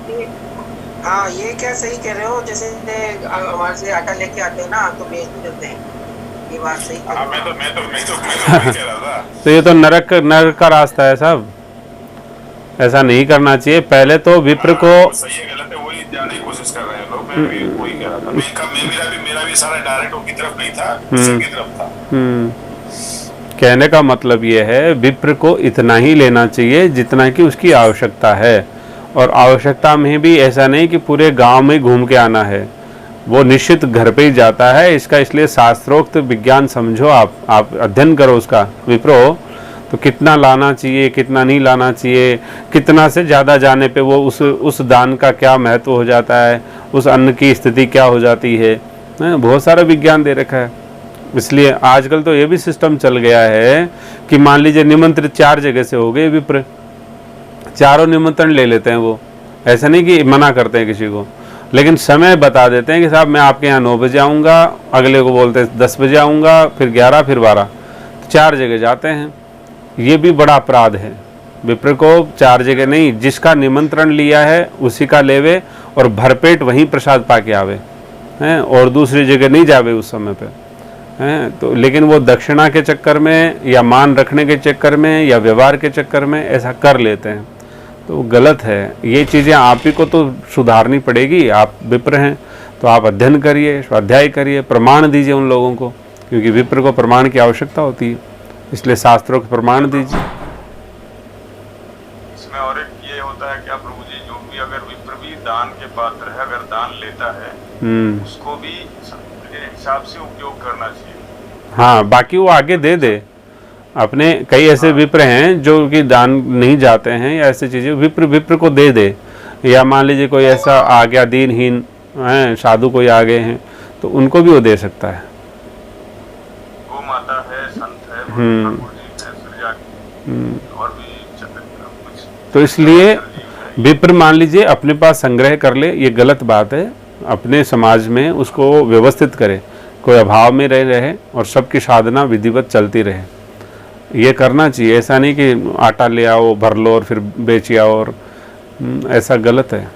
ये- हाँ, ये क्या सही कह रहे हो, जैसे हमारे से आटा लेके आते हैं ना तो बेच भी देते हैं। ये बात सही कह हाँ, रहे हो आप। मैं तो वही कह रहा था। तो ये तो नरक नरक का रास्ता है साहब, ऐसा नहीं करना चाहिए। पहले तो विप्र को हाँ, वो सही है गलत है वही जानने की कोशिश कर रहे हैं लोग। मैं भी वही कह रहा था। मेरा भी सारा डायरेक्ट उनकी तरफ नहीं था, हम्म सबकी तरफ था। हम्म कहने का मतलब ये है विप्र को इतना ही लेना चाहिए जितना कि उसकी आवश्यकता है। और आवश्यकता में भी ऐसा नहीं कि पूरे गांव में घूम के आना है, वो निश्चित घर पे ही जाता है। इसका इसलिए शास्त्रोक्त विज्ञान समझो, आप अध्ययन करो उसका विप्रो। तो कितना लाना चाहिए, कितना नहीं लाना चाहिए, कितना से ज़्यादा जाने पे वो उस दान का क्या महत्व हो जाता है, उस अन्न की स्थिति क्या हो जाती है, बहुत सारा विज्ञान दे रखा है। इसलिए आजकल तो ये भी सिस्टम चल गया है कि मान लीजिए निमंत्रित 4 जगह से हो गए विप्र, चारों निमंत्रण ले लेते हैं वो। ऐसा नहीं कि मना करते हैं किसी को, लेकिन समय बता देते हैं कि साहब मैं आपके यहाँ 9 बजे आऊँगा, अगले को बोलते हैं 10 बजे आऊँगा, फिर 11, फिर 12, तो 4 जगह जाते हैं। ये भी बड़ा अपराध है। विप्र को 4 जगह नहीं, जिसका निमंत्रण लिया है उसी का लेवे और भरपेट वहीं प्रसाद पा के आवे हैं, और दूसरी जगह नहीं जावे उस समय पे हैं। तो लेकिन वो दक्षिणा के चक्कर में या मान रखने के चक्कर में या व्यवहार के चक्कर में ऐसा कर लेते हैं, तो गलत है। ये चीज़ें आप ही को तो सुधारनी पड़ेगी। आप विप्र हैं तो आप अध्ययन करिए, स्वाध्याय करिए, प्रमाण दीजिए उन लोगों को, क्योंकि विप्र को प्रमाण की आवश्यकता होती है, इसलिए शास्त्रों को प्रमाण दीजिए। इसमें और एक ये होता है क्या प्रभु जी, जो भी अगर विप्र भी दान के पात्र है, अगर दान लेता है उसको भी सबके हिसाब से उपयोग करना चाहिए। हाँ, बाकी वो आगे दे दे। अपने कई ऐसे विप्र हैं जो कि दान नहीं जाते हैं या ऐसी चीज़ें, विप्र विप्र को दे दे। या मान लीजिए कोई ऐसा आ गया दीनहीन हैं, साधु कोई आ गए हैं, तो उनको भी वो दे सकता है। गो माता है, संत है, ठाकुर जी है, सूर्या और भी कुछ तो इसलिए जीव है। विप्र मान लीजिए अपने पास संग्रह कर ले, ये गलत बात है। अपने समाज में उसको व्यवस्थित करे, कोई अभाव में रहे और सबकी साधना विधिवत चलती रहे, ये करना चाहिए। ऐसा नहीं कि आटा ले आओ, भर लो और फिर बेच आओ, और ऐसा गलत है।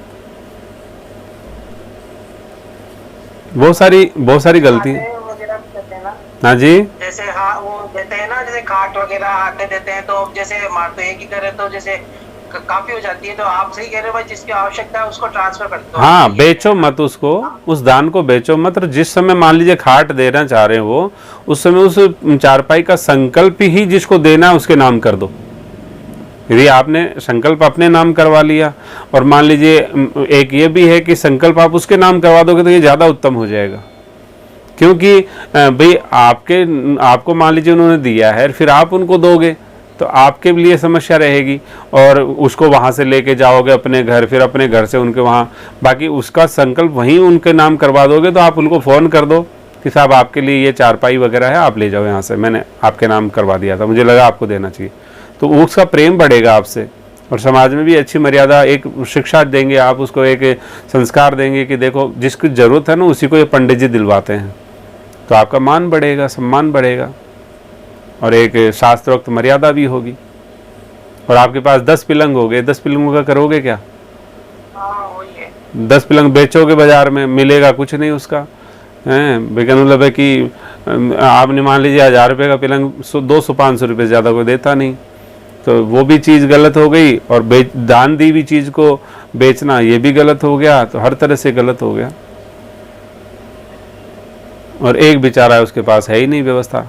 बहुत सारी गलती है। आटे वगैरह भी देते हैं ना, हाँ जी। जैसे हाँ वो देते हैं ना, जैसे खाट वगैरह आटे देते हैं, तो अब जैसे मान तो एक ही करे तो जैसे काफी हो जाती है। तो आप सही कह रहे हो भाई, जिसकी आवश्यकता है उसको ट्रांसफर कर दो, हाँ, ये बेचो है ना। मत उसको, उस दान को बेचो मत। और जिस समय मान लीजिए खाट देना चाह रहे हो, उस समय उस चारपाई का संकल्प ही जिसको देना है उसके नाम कर दो। यदि आपने संकल्प अपने नाम करवा लिया, और मान लीजिए एक ये भी है कि संकल्प आप उसके नाम करवा दोगे, तो ये ज़्यादा उत्तम हो जाएगा। क्योंकि भाई आपको मान लीजिए उन्होंने दिया है, फिर आप उनको दोगे तो आपके लिए समस्या रहेगी, और उसको वहाँ से लेके जाओगे अपने घर, फिर अपने घर से उनके वहाँ, बाकी उसका संकल्प वहीं उनके नाम करवा दोगे। तो आप उनको फ़ोन कर दो कि साहब आपके लिए ये चारपाई वगैरह है, आप ले जाओ यहाँ से, मैंने आपके नाम करवा दिया था, मुझे लगा आपको देना चाहिए। तो उसका प्रेम बढ़ेगा आपसे, और समाज में भी अच्छी मर्यादा, एक शिक्षा देंगे आप उसको, एक संस्कार देंगे कि देखो जिसकी ज़रूरत है ना उसी को ये पंडित जी दिलवाते हैं। तो आपका मान बढ़ेगा, सम्मान बढ़ेगा, और एक शास्त्रोक्त मर्यादा भी होगी। और आपके पास 10 पिलंग हो गए, 10 पिलंगों का करोगे क्या? हाँ वही है। 10 पिलंग बेचोगे बाजार में, मिलेगा कुछ नहीं उसका। हैं बेकन मतलब है कि आपने मान लीजिए 1000 रुपये का पिलंग 200-500 रुपये, ज़्यादा कोई देता नहीं। तो वो भी चीज़ गलत हो गई, और दान दी हुई चीज़ को बेचना ये भी गलत हो गया। तो हर तरह से गलत हो गया। और एक बेचारा है उसके पास है ही नहीं व्यवस्था,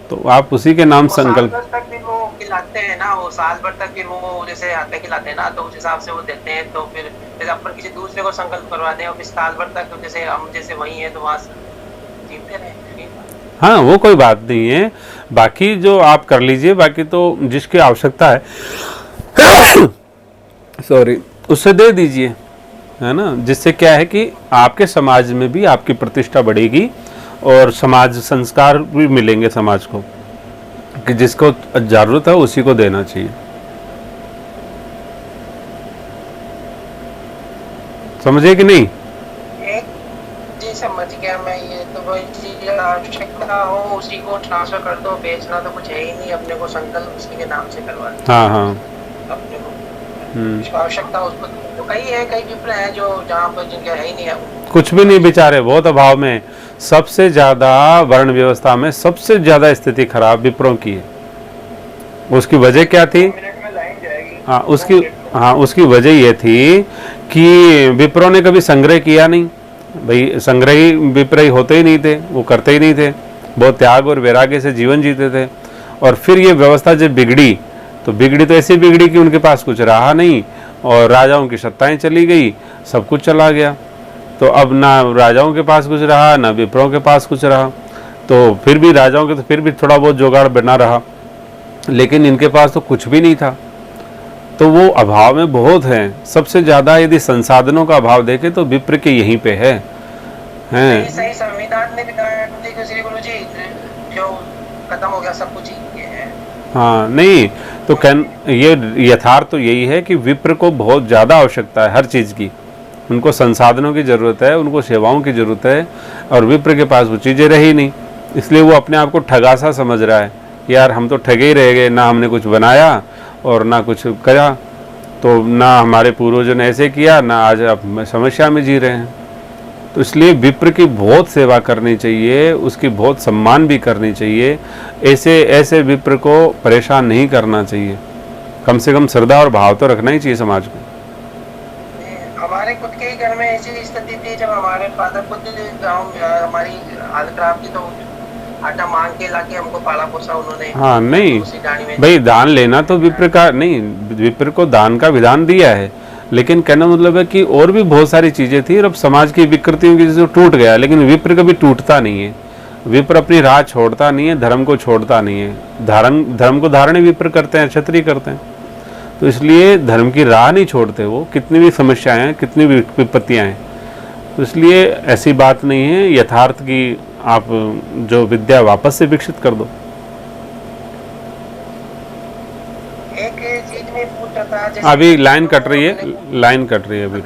तो आप उसी के नाम वो साल संकल्प। भर तक भी वो खिलाते हैं ना, वो साल भर तक भी वो जैसे आटे खिलाते हैं ना, तो उस हिसाब से वो देते हैं। तो फिर जैसे अपन किसी दूसरे को संकल्प करवा दें और फिर साल भर तक, तो जैसे हम जैसे वही है तो वहाँ जीवते रहे। हाँ, वो कोई बात नहीं है, बाकी जो आप कर लीजिए, बाकी तो जिसकी आवश्यकता है सॉरी, उससे दे दीजिए, है ना। जिससे क्या है कि आपके समाज में भी आपकी प्रतिष्ठा बढ़ेगी, और समाज संस्कार भी मिलेंगे समाज को, कि जिसको ज़रूरत है उसी को देना चाहिए। समझे कि नहीं? जी समझ गया मैं। ये तो वही चीज आवश्यकता हो उसी को ट्रांसफर कर दो, बेचना तो कुछ है ही नहीं, अपने को संकल्प उसी के नाम से करवा दो हाँ हाँ। अपने को। उसको आवश्यकता उसको तो कई है, कई विप्र है जो जहाँ पर जिनके है ही नहीं है, कुछ भी नहीं बेचारे, बहुत अभाव में। सबसे ज्यादा वर्ण व्यवस्था में सबसे ज्यादा स्थिति खराब विप्रों की है। उसकी वजह क्या थी? उसकी वजह ये थी कि विप्रों ने कभी संग्रह किया नहीं। भाई संग्रही विप्र ही होते ही नहीं थे, वो करते ही नहीं थे, बहुत त्याग और वैराग्य से जीवन जीते थे। और फिर ये व्यवस्था जब बिगड़ी तो ऐसी बिगड़ी कि उनके पास कुछ रहा नहीं और राजाओं की सत्ताएं चली गई, सब कुछ चला गया। तो अब ना राजाओं के पास कुछ रहा, ना विप्रों के पास कुछ रहा। तो फिर भी राजाओं के तो फिर भी थोड़ा बहुत जुगाड़ बना रहा, लेकिन इनके पास तो कुछ भी नहीं था। तो वो अभाव में बहुत है। सबसे ज्यादा यदि संसाधनों का अभाव देखे तो विप्र के यहीं पे है। सही संविधान ने भी कहा श्री गुरु जी जो खत्म हो गया सब कुछ ये है। हाँ नहीं तो ये यथार्थ तो यही है कि विप्र को बहुत ज्यादा आवश्यकता है हर चीज की। उनको संसाधनों की जरूरत है, उनको सेवाओं की जरूरत है, और विप्र के पास वो चीजें रही नहीं, इसलिए वो अपने आप को ठगासा समझ रहा है। यार हम तो ठगे ही रह गए, ना हमने कुछ बनाया और ना कुछ करा, तो ना हमारे पूर्वजों ने ऐसे किया, ना आज अब समस्या में जी रहे हैं। तो इसलिए विप्र की बहुत सेवा करनी चाहिए, उसकी बहुत सम्मान भी करनी चाहिए। ऐसे विप्र को परेशान नहीं करना चाहिए। कम से कम श्रद्धा और भाव तो रखना ही चाहिए समाज को। हमारे खुद के ही घर में ऐसी स्थिति थी जब हमारे फादर खुद गाँव हमारी हालत खराब थी, तो आटा मांग के लाके हमको पाला पोसा उन्होंने। हाँ नहीं भाई, दान लेना तो विप्र का नहीं, विप्र को दान का विधान दिया है, लेकिन कहना मतलब है कि और भी बहुत सारी चीजें थी। और अब समाज की विकृतियों की वजह से टूट गया, लेकिन विप्र कभी टूटता नहीं है। विप्र अपनी राह छोड़ता नहीं है, धर्म को छोड़ता नहीं है। धर्म को धारण विप्र करते हैं, क्षत्रिय करते हैं। तो इसलिए धर्म की राह नहीं छोड़ते वो, कितनी भी समस्याएं हैं, कितनी भी विपत्तियां हैं। तो इसलिए ऐसी बात नहीं है, यथार्थ की आप जो विद्या वापस से विकसित कर दो। एक चीज में पूछ रहा था, अभी लाइन कट रही है अभी।